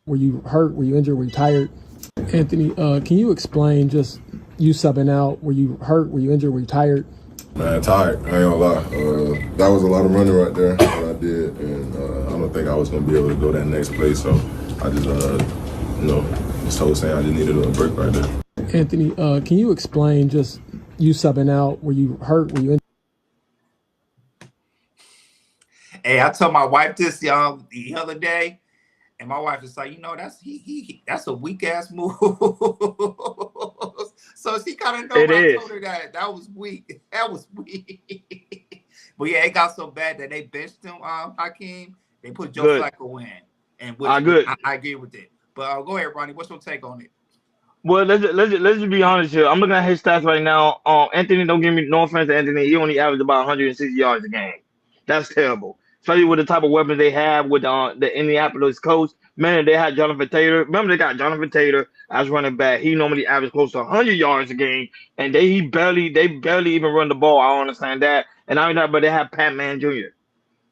Were you hurt? Were you injured? Were you tired? Anthony, can you explain just you subbing out? Were you hurt? Were you injured? Were you tired? Man, tired. I ain't gonna lie. That was a lot of running right there that I did, and I don't think I was gonna be able to go that next play. So I just, just told Sam I just needed a break right there. Anthony, can you explain just you subbing out? Were you hurt? Were you injured? Hey, I told my wife this the other day, and my wife is like, that's a weak ass move. So she kind of know when I told her that was weak. That was weak. But yeah, it got so bad that they benched him, Hakeem. They put Joe Flacco in, and I agree with it. But go ahead, Ronnie. What's your take on it? Well, let's just be honest here. I'm looking at his stats right now. Anthony, don't give me no offense to Anthony. He only averaged about 160 yards a game. That's terrible, especially with the type of weapons they have with the Indianapolis Colts. Man, they had Jonathan Taylor. Remember, they got Jonathan Taylor as running back. He normally averages close to 100 yards a game, and they barely even run the ball. I don't understand that. And I know, but they have Pat Man Jr.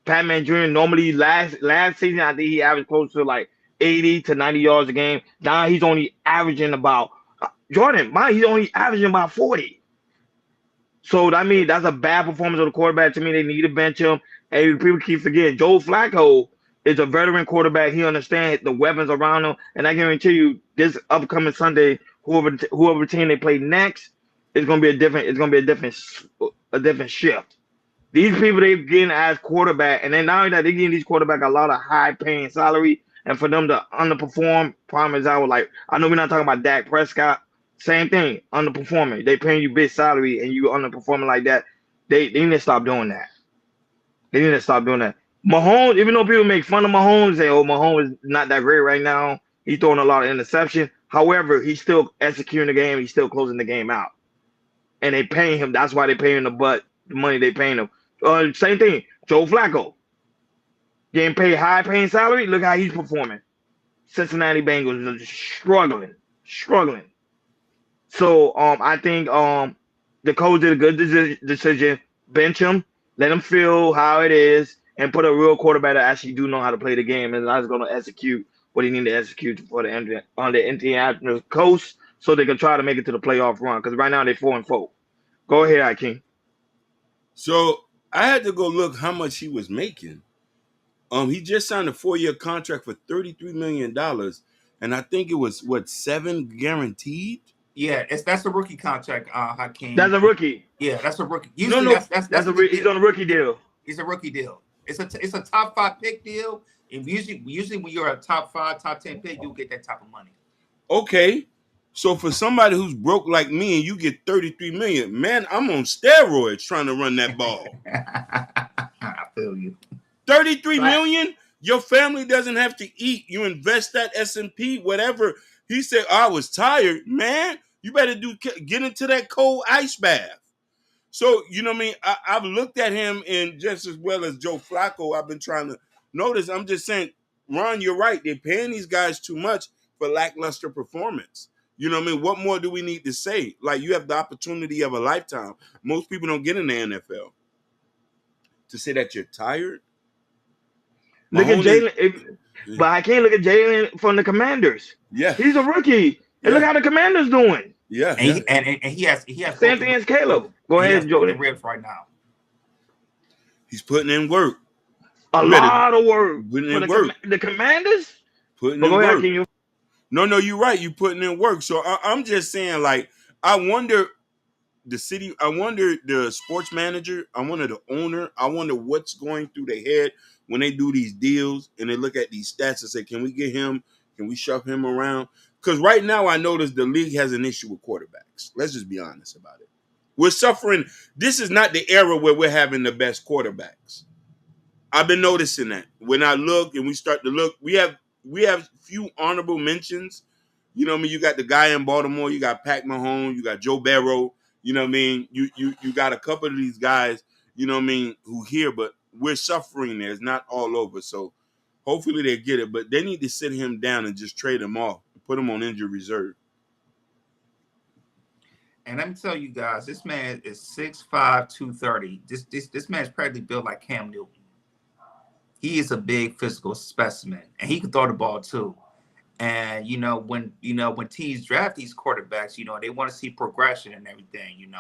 Pat Man Jr. normally last season, I think he averaged close to like 80 to 90 yards a game. Now he's only averaging about he's only averaging about 40. So I mean, that's a bad performance of the quarterback. To me, they need to bench him. And people keep forgetting Joe Flacco is a veteran quarterback. He understands the weapons around him. And I guarantee you, this upcoming Sunday, whoever team they play next, it's gonna be a different shift. These people they're getting as quarterback, and then now that they're getting these quarterback a lot of high paying salary, and for them to underperform, prime example, like I know we're not talking about Dak Prescott, same thing, underperforming. They paying you big salary and you underperforming like that. They need to stop doing that. They need to stop doing that. Mahomes, even though people make fun of Mahomes, say, "Oh, Mahomes is not that great right now. He's throwing a lot of interception." However, he's still executing the game. He's still closing the game out, and they paying him. That's why they paying the money they paying him. Same thing, Joe Flacco getting paid high paying salary. Look how he's performing. Cincinnati Bengals are struggling. So I think the coach did a good decision. Bench him, let him feel how it is, and put a real quarterback that actually do know how to play the game and is going to execute what he need to execute for the Indianapolis Colts, so they can try to make it to the playoff run. Because right now they're 4-4. Go ahead, Akeem. So I had to go look how much he was making. He just signed a 4-year contract for $33 million, and I think it was 7 guaranteed. Yeah, that's a rookie contract, Hakeem. That's a rookie. Yeah, that's a rookie. Usually he's on a rookie deal. It's a rookie deal. It's a top 5 pick deal. And usually when you're a top 5, top 10 pick, you'll get that type of money. Okay. So for somebody who's broke like me and you get $33 million, man, I'm on steroids trying to run that ball. I feel you. $33 million? Your family doesn't have to eat. You invest that S&P, whatever. He said, I was tired. Man, you better get into that cold ice bath. So, you know what I mean? I've looked at him, and just as well as Joe Flacco, I've been trying to notice. I'm just saying, Ron, you're right. They're paying these guys too much for lackluster performance. You know what I mean? What more do we need to say? Like, you have the opportunity of a lifetime. Most people don't get in the NFL. To say that you're tired? Look at Jalen. But I can't look at Jalen from the Commanders. Yeah. He's a rookie. And look how the Commanders doing. Yeah. And he has same thing as Caleb. Go ahead, Jordan. Ribs right now. He's putting in work. A lot of work. Putting in work. The Commanders? Putting in work. No, you're right. You putting in work. So I'm just saying, like, I wonder the sports manager, I wonder the owner, I wonder what's going through their head when they do these deals and they look at these stats and say, can we get him? Can we shove him around? Because right now I notice the league has an issue with quarterbacks. Let's just be honest about it. We're suffering. This is not the era where we're having the best quarterbacks. I've been noticing that. When I look and we start to look, we have few honorable mentions. You know what I mean? You got the guy in Baltimore, you got Pat Mahomes, you got Joe Burrow, you know what I mean? You got a couple of these guys, you know what I mean, who here, but we're suffering there. It's not all over. So hopefully they get it, but they need to sit him down and just trade him off, put him on injury reserve. And let me tell you guys, this man is 6'5", 230. This man's practically built like Cam Newton. He is a big physical specimen, and he can throw the ball too. And when teams draft these quarterbacks, they want to see progression and everything.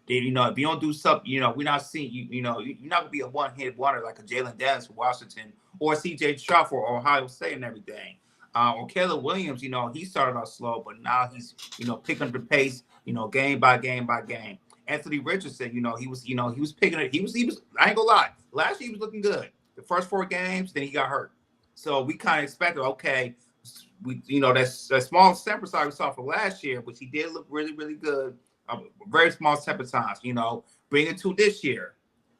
They, if you don't do something, we're not seeing you. You're not gonna be a one-hit wonder like a Jalen Daniels for Washington or C.J. Stroud for Ohio State and everything. Or Caleb Williams, he started off slow, but now he's picking up the pace, game by game by game. Anthony Richardson, he was picking it. He was. I ain't gonna lie. Last year he was looking good. The first 4 games, then he got hurt. So we kind of expected, okay. That's a small sample size we saw for last year, which he did look really, really good. Very small sample size, bring it to this year.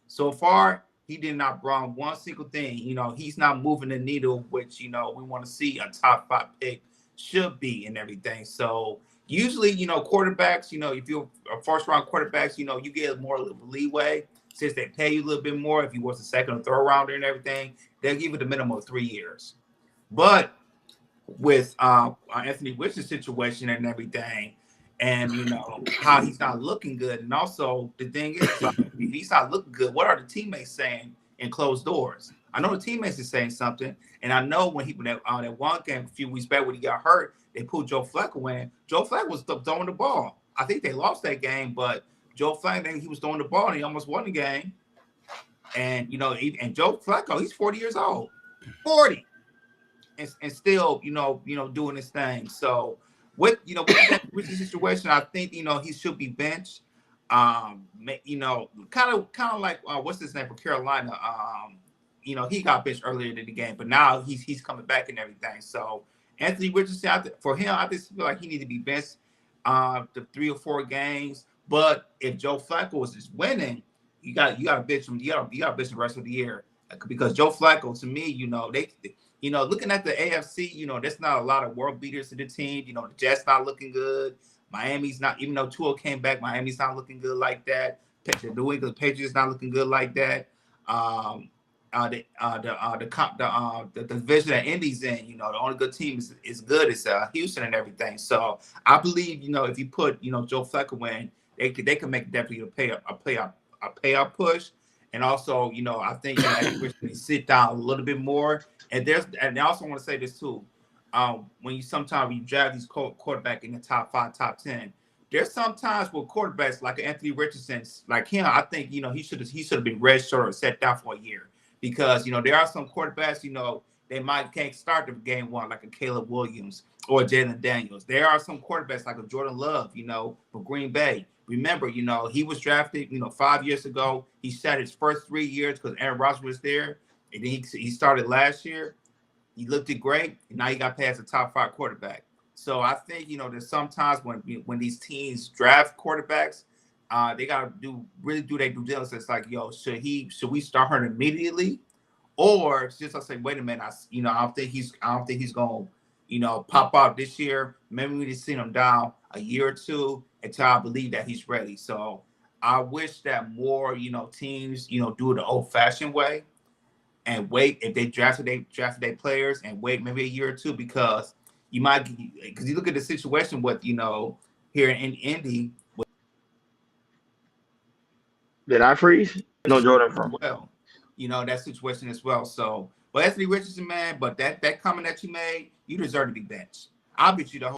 So far, he did not bring one single thing. He's not moving the needle, which, we want to see a top 5 pick should be and everything. So usually, quarterbacks, if you're a first round quarterbacks, you get more leeway since they pay you a little bit more. If you was a second or third rounder and everything, they'll give you the minimum of 3 years. But with Anthony Richardson's situation and everything, and how he's not looking good, and also the thing is, he's not looking good. What are the teammates saying in closed doors? I know the teammates are saying something, and I know when that one game a few weeks back when he got hurt, they pulled Joe Flacco in. Joe Flacco was throwing the ball. I think they lost that game, but Joe Flacco, he was throwing the ball and he almost won the game. And and Joe Flacco, he's 40 years old, 40. And still, doing his thing. So with the situation, I think he should be benched. Kind of like what's his name for Carolina. He got benched earlier in the game, but now he's coming back and everything. So Anthony Richardson, for him, I just feel like he needs to be benched the 3 or 4 games. But if Joe Flacco was just winning, you got to bench him. You got to bench the rest of the year because Joe Flacco, to me, looking at the AFC, there's not a lot of world beaters to the team. The Jets not looking good. Miami's not, even though Tua came back, Miami's not looking good like that. The New England Patriots not looking good like that. The division that Indy's in, the only good team is good is Houston and everything. So I believe, if you put, Joe Flacco in, they can make definitely a payout push. And also, I think you sit down a little bit more. And I also want to say this too. When sometimes you draft these quarterback in the top 5, top 10, there's sometimes with quarterbacks like Anthony Richardson, like him, I think he should have been redshirted or set down for a year because there are some quarterbacks they can't start the game 1 like a Caleb Williams or Jalen Daniels. There are some quarterbacks like a Jordan Love, for Green Bay. Remember, he was drafted, 5 years ago. He sat his first 3 years because Aaron Rodgers was there. And then he started last year. He looked great. And now he got past the top 5 quarterback. So I think, there's sometimes when these teams draft quarterbacks, they got to really do their due diligence. It's like, should we start her immediately? Or just I say, wait a minute, I don't think he's going to, pop out this year. Maybe we need to see him down a year or 2 until I believe that he's ready. So I wish that more, teams, do it the old-fashioned way and wait if they drafted their players and wait maybe a year or 2 because you look at the situation with, here in Indy. Did I freeze? No, Jordan from. Well, that situation as well. So, but Anthony Richardson, man, but that comment that you made, you deserve to be benched. I'll bet you the whole